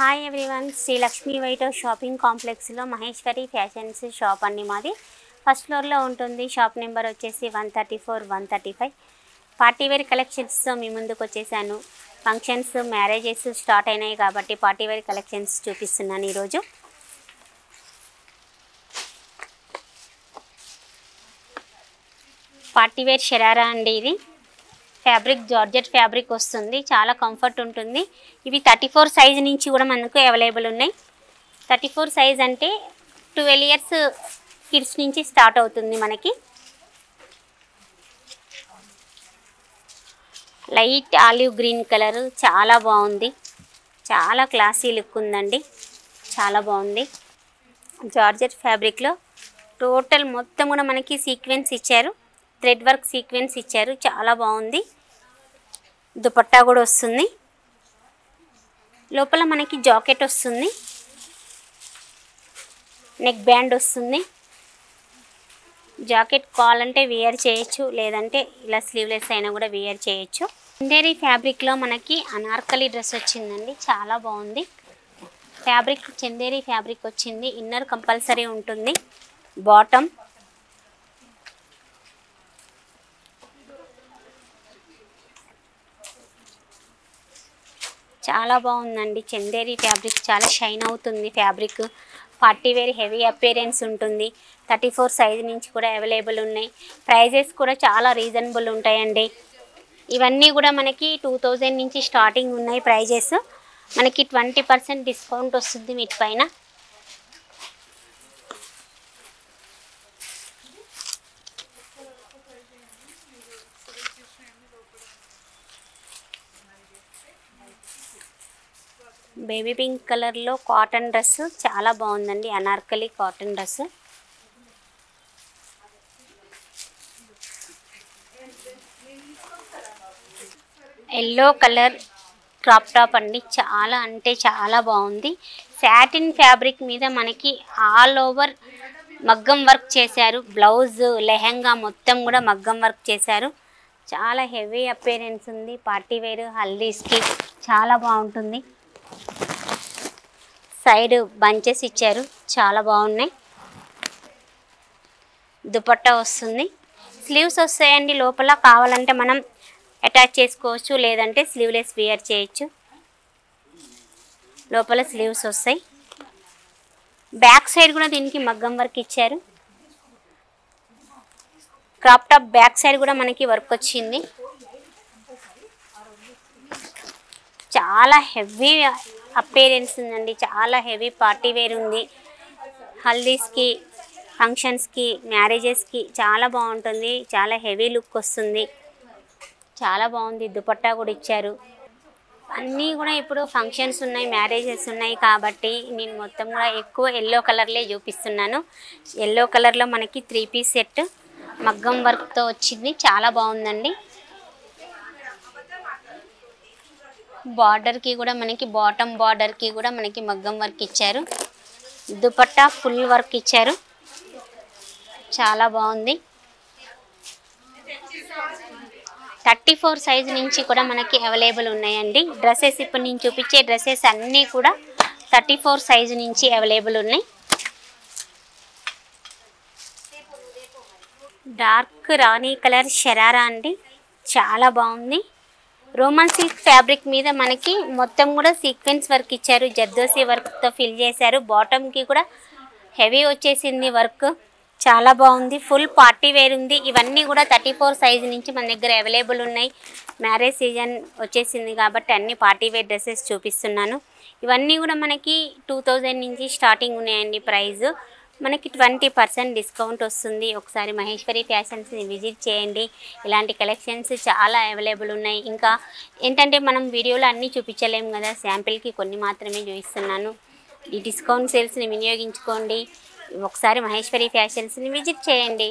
Hi everyone, Shri Lakshmi white house shopping కాంప్లెక్స్లో Maheshwari fashions shop అండి మాది. ఫస్ట్ ఫ్లోర్లో ఉంటుంది. షాప్ నెంబర్ వచ్చేసి 134, 135. పార్టీవేర్ కలెక్షన్స్తో మీ ముందుకు వచ్చేసాను. ఫంక్షన్స్, మ్యారేజెస్ స్టార్ట్ అయినాయి కాబట్టి పార్టీవేర్ కలెక్షన్స్ చూపిస్తున్నాను ఈరోజు. పార్టీవేర్ షరారా అండి. ఇది ఫ్యాబ్రిక్ జార్జెట్ ఫ్యాబ్రిక్ వస్తుంది, చాలా కంఫర్ట్ ఉంటుంది. ఇవి 34 సైజ్ నుంచి కూడా మనకు అవైలబుల్ ఉన్నాయి. 34 సైజ్ అంటే 12 ఇయర్స్ కిడ్స్ నుంచి స్టార్ట్ అవుతుంది మనకి. లైట్ ఆలివ్ గ్రీన్ కలర్ చాలా బాగుంది, చాలా క్లాసీ లుక్ ఉందండి, చాలా బాగుంది. జార్జెట్ ఫ్యాబ్రిక్లో టోటల్ మొత్తం కూడా మనకి సీక్వెన్స్ ఇచ్చారు, థ్రెడ్ వర్క్ సీక్వెన్స్ ఇచ్చారు, చాలా బాగుంది. దుపట్టా కూడా వస్తుంది, లోపల మనకి జాకెట్ వస్తుంది, నెక్ బ్యాండ్ వస్తుంది. జాకెట్ కావాలంటే వేర్ చేయొచ్చు, లేదంటే ఇలా స్లీవ్లెస్ అయినా కూడా వేర్ చేయొచ్చు. చందేరి ఫ్యాబ్రిక్లో మనకి అనార్కలి డ్రెస్ వచ్చిందండి, చాలా బాగుంది. ఫ్యాబ్రిక్ చందేరి ఫ్యాబ్రిక్ వచ్చింది. ఇన్నర్ కంపల్సరీ ఉంటుంది. బాటమ్ చాలా బాగుందండి. చందేరి ఫ్యాబ్రిక్ చాలా షైన్ అవుతుంది. ఫ్యాబ్రిక్ పార్టీవేర్ హెవీ అపియరెన్స్ ఉంటుంది. 34 సైజ్ నుంచి కూడా అవైలబుల్ ఉన్నాయి. ప్రైజెస్ కూడా చాలా రీజనబుల్ ఉంటాయండి. ఇవన్నీ కూడా మనకి 2000 నుంచి స్టార్టింగ్ ఉన్నాయి ప్రైజెస్. మనకి 20% డిస్కౌంట్ వస్తుంది వీటిపైన. బేబీ పింక్ కలర్లో కాటన్ డ్రెస్ చాలా బాగుందండి, Anarkali cotton dress. Yellow colour crop top అండి, చాలా అంటే చాలా బాగుంది. సాటిన్ ఫ్యాబ్రిక్ మీద మనకి ఆల్ ఓవర్ మగ్గం వర్క్ చేశారు. బ్లౌజ్, లెహంగా మొత్తం కూడా మగ్గం వర్క్ చేశారు. చాలా హెవీ అపియరెన్స్ ఉంది. పార్టీవేర్ హల్దీస్కి చాలా బాగుంటుంది. సైడ్ బంచెస్ ఇచ్చారు, చాలా బాగున్నాయి. దుపట్టా వస్తుంది, స్లీవ్స్ వస్తాయండి లోపల. కావాలంటే మనం అటాచ్ చేసుకోవచ్చు, లేదంటే స్లీవ్లెస్ వేర్ చేయొచ్చు. లోపల స్లీవ్స్ వస్తాయి. బ్యాక్ సైడ్ కూడా దీనికి మగ్గం వర్క్ ఇచ్చారు. క్రాప్ టాప్ బ్యాక్ సైడ్ కూడా మనకి వర్క్ వచ్చింది. చాలా హెవీ అపియరెన్స్ ఉందండి, చాలా హెవీ పార్టీవేర్ ఉంది. హల్దీస్కి, ఫంక్షన్స్కి, మ్యారేజెస్కి చాలా బాగుంటుంది. చాలా హెవీ లుక్ వస్తుంది, చాలా బాగుంది. దుపట్టా కూడా ఇచ్చారు. అన్నీ కూడా ఇప్పుడు ఫంక్షన్స్ ఉన్నాయి, మ్యారేజెస్ ఉన్నాయి కాబట్టి నేను మొత్తం కూడా ఎక్కువ ఎల్లో కలర్లే చూపిస్తున్నాను. ఎల్లో కలర్లో మనకి 3 పీస్ సెట్ మగ్గం వర్క్తో వచ్చింది, చాలా బాగుందండి. బార్డర్కి కూడా మనకి బాటమ్ బార్డర్కి కూడా మనకి మగ్గం వర్క్ ఇచ్చారు. దుపట్టా ఫుల్ వర్క్ ఇచ్చారు, చాలా బాగుంది. 34 సైజ్ నుంచి కూడా మనకి అవైలబుల్ ఉన్నాయండి డ్రెస్సెస్. ఇప్పుడు నేను చూపించే డ్రెస్సెస్ అన్నీ కూడా 34 సైజ్ నుంచి అవైలబుల్ ఉన్నాయి. డార్క్ రాణి కలర్ షరారా అండి, చాలా బాగుంది. రోమన్ సిల్క్ ఫ్యాబ్రిక్ మీద మనకి మొత్తం కూడా సీక్వెన్స్ వర్క్ ఇచ్చారు, జర్దోసి వర్క్తో ఫిల్ చేశారు. బాటమ్కి కూడా హెవీ వచ్చేసింది వర్క్, చాలా బాగుంది. ఫుల్ పార్టీ వేర్ ఉంది. ఇవన్నీ కూడా 34 సైజ్ నుంచి మన దగ్గర అవైలబుల్ ఉన్నాయి. మ్యారేజ్ సీజన్ వచ్చేసింది కాబట్టి అన్ని పార్టీ వేర్ డ్రెస్సెస్ చూపిస్తున్నాను. ఇవన్నీ కూడా మనకి 2000 నుంచి స్టార్టింగ్ ఉన్నాయండి. ప్రైస్ మనకి 20% డిస్కౌంట్ వస్తుంది. ఒకసారి మహేశ్వరి ఫ్యాషన్స్ని విజిట్ చేయండి. ఇలాంటి కలెక్షన్స్ చాలా అవైలబుల్ ఉన్నాయి. ఇంకా ఏంటంటే మనం వీడియోలో అన్నీ చూపించలేము కదా, శాంపిల్కి కొన్ని మాత్రమే చూపిస్తున్నాను. ఈ డిస్కౌంట్ సేల్స్ని వినియోగించుకోండి. ఒకసారి మహేశ్వరి ఫ్యాషన్స్ని విజిట్ చేయండి.